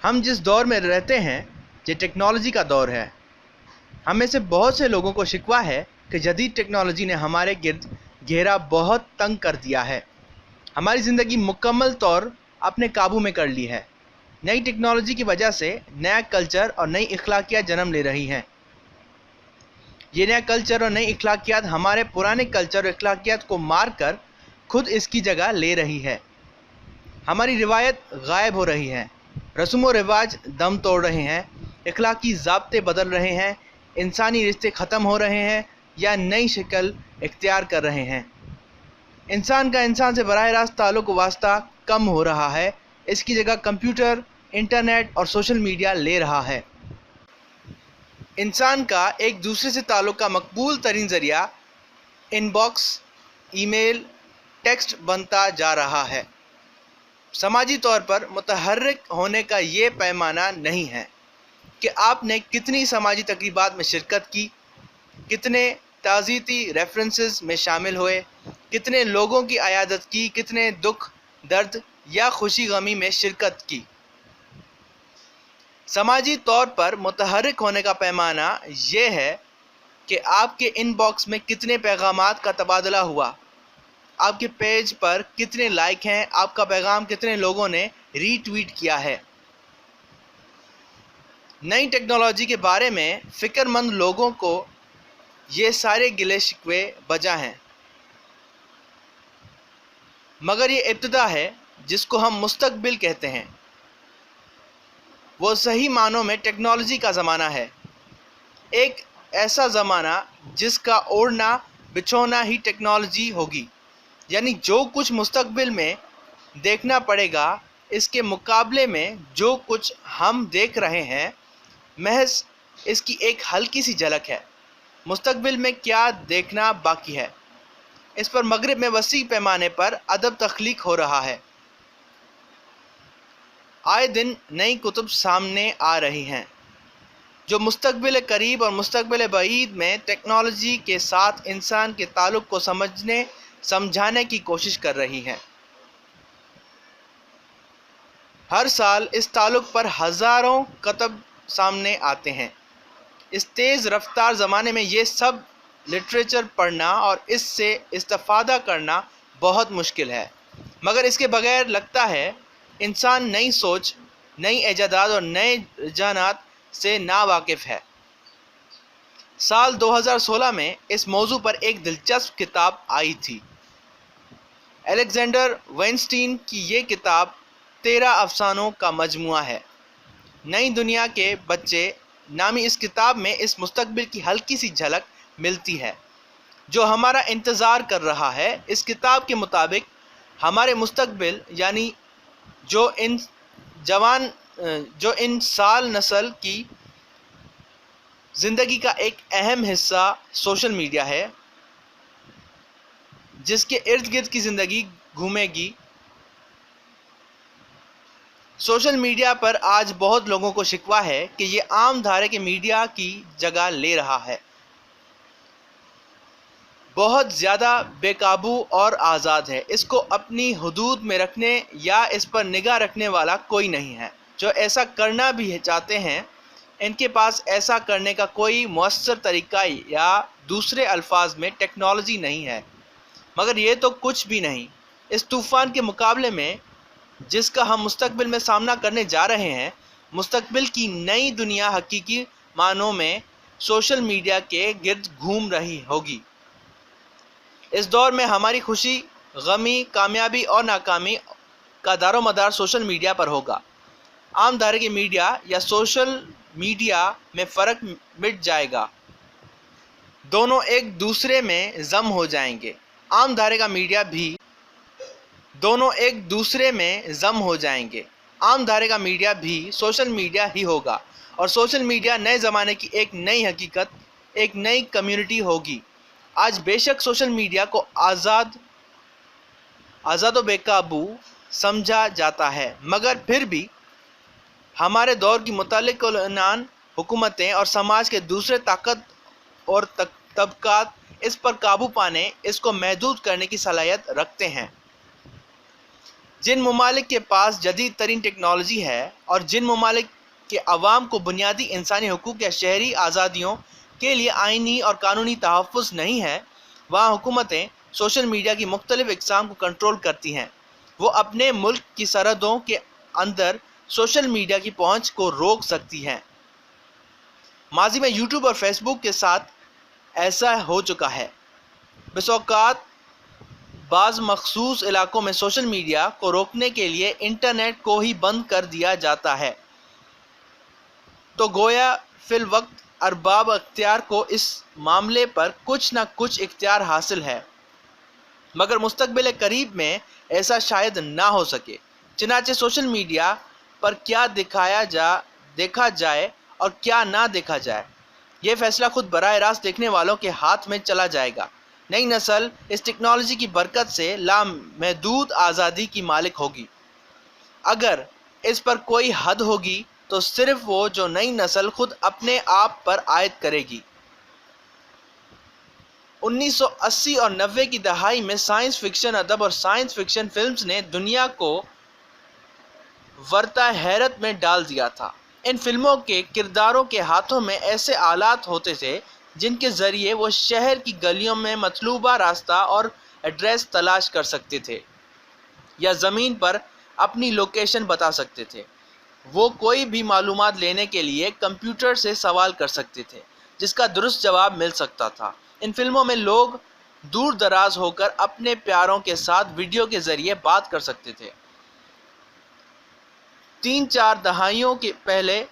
ہم جس دور میں رہتے ہیں یہ ٹیکنالوجی کا دور ہے۔ ہم میں سے بہت سے لوگوں کو شکوہ ہے کہ جدید ٹیکنالوجی نے ہمارے گرد گھیرا بہت تنگ کر دیا ہے، ہماری زندگی مکمل طور اپنے قابو میں کر لی ہے۔ نئی ٹیکنالوجی کی وجہ سے نیا کلچر اور نئی اخلاقیات جنم لے رہی ہیں۔ یہ نیا کلچر اور نئی اخلاقیات ہمارے پرانے کلچر اور اخلاقیات کو مار کر خود اس کی جگہ لے رہی ہے۔ ہماری روایت غائب ہو رہی ہے، رسم و رواج دم توڑ رہے ہیں، اخلاقی ضابطے بدل رہے ہیں، انسانی رشتے ختم ہو رہے ہیں یا نئی شکل اختیار کر رہے ہیں۔ انسان کا انسان سے براہ راست تعلق و واسطہ کم ہو رہا ہے، اس کی جگہ کمپیوٹر، انٹرنیٹ اور سوشل میڈیا لے رہا ہے۔ انسان کا ایک دوسرے سے تعلق کا مقبول ترین ذریعہ in box, E mile, text بنتا جا رہا ہے۔ سماجی طور پر متحرک ہونے کا یہ پیمانہ نہیں ہے کہ آپ نے کتنی سماجی تقریبات میں شرکت کی، کتنے تعزیتی ریفرنسز میں شامل ہوئے، کتنے لوگوں کی عیادت کی، کتنے دکھ، درد یا خوشی غمی میں شرکت کی۔ سماجی طور پر متحرک ہونے کا پیمانہ یہ ہے کہ آپ کے ان باکس میں کتنے پیغامات کا تبادلہ ہوا، آپ کے پیج پر کتنے لائک ہیں، آپ کا پیغام کتنے لوگوں نے ری ٹویٹ کیا ہے۔ نئی ٹیکنالوجی کے بارے میں فکر مند لوگوں کو یہ سارے گلے شکوے بجا ہیں، مگر یہ ابتدا ہے جس کو ہم مستقبل کہتے ہیں۔ وہ صحیح معنوں میں ٹیکنالوجی کا زمانہ ہے، ایک ایسا زمانہ جس کا اوڑھنا بچھونا ہی ٹیکنالوجی ہوگی، یعنی جو کچھ مستقبل میں دیکھنا پڑے گا اس کے مقابلے میں جو کچھ ہم دیکھ رہے ہیں محض اس کی ایک ہلکی سی جھلک ہے۔ مستقبل میں کیا دیکھنا باقی ہے، اس پر مغرب میں وسیع پیمانے پر ادب تخلیق ہو رہا ہے۔ آئے دن نئی کتب سامنے آ رہی ہیں جو مستقبل قریب اور مستقبل بعید میں ٹیکنالوجی کے ساتھ انسان کے تعلق کو سمجھانے کی کوشش کر رہی ہیں۔ ہر سال اس تعلق پر ہزاروں کتب سامنے آتے ہیں۔ اس تیز رفتار زمانے میں یہ سب لٹریچر پڑھنا اور اس سے استفادہ کرنا بہت مشکل ہے، مگر اس کے بغیر لگتا ہے انسان نئی سوچ، نئی ایجادات اور نئے رجحانات سے ناواقف ہے۔ سال 2016 میں اس موضوع پر ایک دلچسپ کتاب آئی تھی۔ الیگزینڈر وائنسٹین کی یہ کتاب 13 افسانوں کا مجموعہ ہے۔ نئی دنیا کے بچے نامی اس کتاب میں اس مستقبل کی ہلکی سی جھلک ملتی ہے جو ہمارا انتظار کر رہا ہے۔ اس کتاب کے مطابق ہمارے مستقبل، یعنی جو ان سال نسل کی زندگی کا ایک اہم حصہ سوشل میڈیا ہے، جس کے ارد گرد کی زندگی گھومے گی۔ سوشل میڈیا پر آج بہت لوگوں کو شکوہ ہے کہ یہ عام دھارے کے میڈیا کی جگہ لے رہا ہے، بہت زیادہ بے قابو اور آزاد ہے۔ اس کو اپنی حدود میں رکھنے یا اس پر نگاہ رکھنے والا کوئی نہیں ہے۔ جو ایسا کرنا بھی چاہتے ہیں ان کے پاس ایسا کرنے کا کوئی مؤثر طریقہ یا دوسرے الفاظ میں ٹیکنالوجی نہیں ہے۔ مگر یہ تو کچھ بھی نہیں اس طوفان کے مقابلے میں جس کا ہم مستقبل میں سامنا کرنے جا رہے ہیں۔ مستقبل کی نئی دنیا حقیقی معنوں میں سوشل میڈیا کے گرد گھوم رہی ہوگی۔ اس دور میں ہماری خوشی، غمی، کامیابی اور ناکامی کا دار و مدار سوشل میڈیا پر ہوگا۔ عام دھارے کے میڈیا یا سوشل میڈیا میں فرق مٹ جائے گا، دونوں ایک دوسرے میں ضم ہو جائیں گے۔ عام دھارے کا میڈیا بھی دونوں ایک دوسرے میں ضم ہو جائیں گے۔ عام دھارے کا میڈیا بھی سوشل میڈیا ہی ہوگا، اور سوشل میڈیا نئے زمانے کی ایک نئی حقیقت، ایک نئی کمیونٹی ہوگی۔ آج بے شک سوشل میڈیا کو آزاد و بے قابو سمجھا جاتا ہے، مگر پھر بھی ہمارے دور کی متعلق العنان حکومتیں اور سماج کے دوسرے طاقت اور طبقات اس پر قابو پانے، اس کو محدود کرنے کی صلاحیت رکھتے ہیں۔ جن ممالک کے پاس جدید ترین ٹیکنالوجی ہے اور جن ممالک کے عوام کو بنیادی انسانی حقوق یا شہری آزادیوں کے لیے آئینی اور قانونی تحفظ نہیں ہے، وہاں حکومتیں سوشل میڈیا کی مختلف اقسام کو کنٹرول کرتی ہیں۔ وہ اپنے ملک کی سرحدوں کے اندر سوشل میڈیا کی پہنچ کو روک سکتی ہیں۔ ماضی میں یوٹیوب اور فیس بک کے ساتھ ایسا ہو چکا ہے۔ بس اوقات بعض مخصوص علاقوں میں سوشل میڈیا کو روکنے کے لیے انٹرنیٹ کو ہی بند کر دیا جاتا ہے، تو گویا فی الوقت ارباب اختیار کو اس معاملے پر کچھ نہ کچھ اختیار حاصل ہے، مگر مستقبل قریب میں ایسا شاید نہ ہو سکے۔ چنانچہ سوشل میڈیا پر کیا دیکھا جائے اور کیا نہ دیکھا جائے، یہ فیصلہ خود براہ راست دیکھنے والوں کے ہاتھ میں چلا جائے گا۔ نئی نسل اس ٹیکنالوجی کی برکت سے لامحدود آزادی کی مالک ہوگی۔ اگر اس پر کوئی حد ہوگی تو صرف وہ جو نئی نسل خود اپنے آپ پر عائد کرے گی۔ 1980 اور 90 کی دہائی میں سائنس فکشن ادب اور سائنس فکشن فلمز نے دنیا کو ورطہ حیرت میں ڈال دیا تھا۔ ان فلموں کے کرداروں کے ہاتھوں میں ایسے آلات ہوتے تھے جن کے ذریعے وہ شہر کی گلیوں میں مطلوبہ راستہ اور ایڈریس تلاش کر سکتے تھے یا زمین پر اپنی لوکیشن بتا سکتے تھے۔ وہ کوئی بھی معلومات لینے کے لیے کمپیوٹر سے سوال کر سکتے تھے جس کا درست جواب مل سکتا تھا۔ ان فلموں میں لوگ دور دراز ہو کر اپنے پیاروں کے ساتھ ویڈیو کے ذریعے بات کر سکتے تھے۔ 3-4 دہائیوں کے پہلے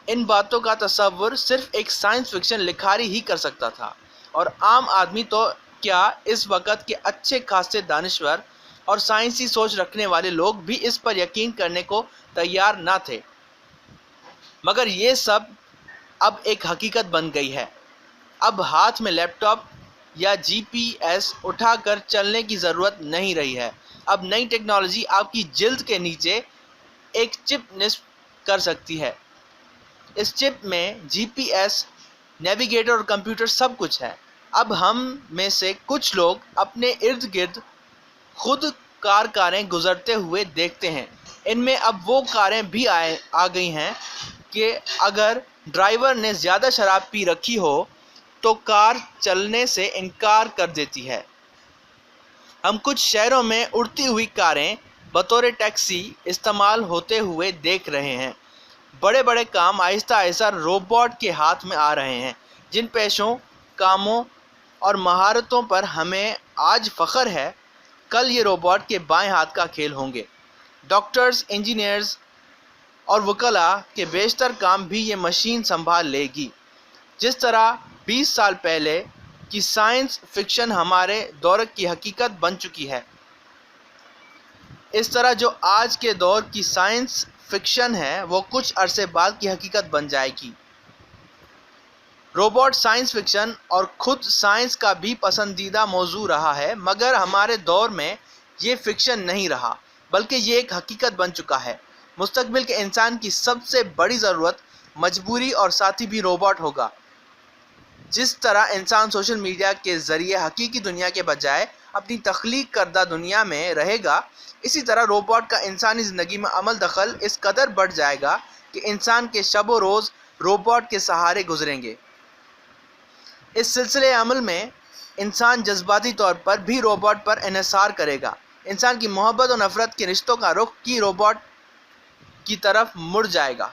ان باتوں کا تصور صرف ایک سائنس فکشن لکھاری ہی کر سکتا تھا، اور عام آدمی تو کیا اس وقت کے اچھے خاصے دانشور اور سائنسی سوچ رکھنے والے لوگ بھی اس پر یقین کرنے کو تیار نہ تھے۔ مگر یہ سب اب ایک حقیقت بن گئی ہے۔ اب ہاتھ میں لیپ ٹاپ یا GPS اٹھا کر چلنے کی ضرورت نہیں رہی ہے۔ اب نئی ٹیکنالوجی آپ کی جلد کے نیچے ایک چپ نصب کر سکتی ہے۔ اس چپ میں GPS، نیویگیٹر اور کمپیوٹر سب کچھ ہے۔ اب ہم میں سے کچھ لوگ اپنے ارد گرد خود کاریں گزرتے ہوئے دیکھتے ہیں۔ ان میں اب وہ کاریں بھی آ گئی ہیں کہ اگر ڈرائیور نے زیادہ شراب پی رکھی ہو تو کار چلنے سے انکار کر دیتی ہے۔ ہم کچھ شہروں میں اڑتی ہوئی کاریں بطور ٹیکسی استعمال ہوتے ہوئے دیکھ رہے ہیں۔ بڑے بڑے کام آہستہ آہستہ روبوٹ کے ہاتھ میں آ رہے ہیں۔ جن پیشوں، کاموں اور مہارتوں پر ہمیں آج فخر ہے، کل یہ روبوٹ کے بائیں ہاتھ کا کھیل ہوں گے۔ ڈاکٹرز، انجینئرز اور وکلاء کے بیشتر کام بھی یہ مشین سنبھال لے گی۔ جس طرح 20 سال پہلے کی سائنس فکشن ہمارے دور کی حقیقت بن چکی ہے، اس طرح جو آج کے دور کی سائنس فکشن ہے وہ کچھ عرصے بعد کی حقیقت بن جائے گی۔ روبوٹ سائنس فکشن اور خود سائنس کا بھی پسندیدہ موضوع رہا ہے، مگر ہمارے دور میں یہ فکشن نہیں رہا بلکہ یہ ایک حقیقت بن چکا ہے۔ مستقبل کے انسان کی سب سے بڑی ضرورت مجبوری اور ساتھی بھی روبوٹ ہوگا۔ جس طرح انسان سوشل میڈیا کے ذریعے حقیقی دنیا کے بجائے اپنی تخلیق کردہ دنیا میں رہے گا، اسی طرح روبوٹ کا انسانی زندگی میں عمل دخل اس قدر بڑھ جائے گا کہ انسان کے شب و روز روبوٹ کے سہارے گزریں گے۔ اس سلسلے عمل میں انسان جذباتی طور پر بھی روبوٹ پر انحصار کرے گا۔ انسان کی محبت اور نفرت کے رشتوں کا رخ کی روبوٹ کی طرف مڑ جائے گا،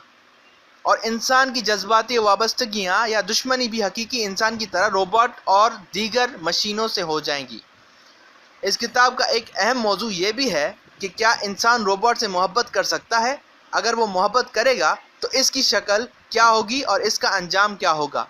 اور انسان کی جذباتی وابستگیاں یا دشمنی بھی حقیقی انسان کی طرح روبوٹ اور دیگر مشینوں سے ہو جائیں گی۔ اس کتاب کا ایک اہم موضوع یہ بھی ہے کہ کیا انسان روبوٹ سے محبت کر سکتا ہے؟ اگر وہ محبت کرے گا تو اس کی شکل کیا ہوگی اور اس کا انجام کیا ہوگا؟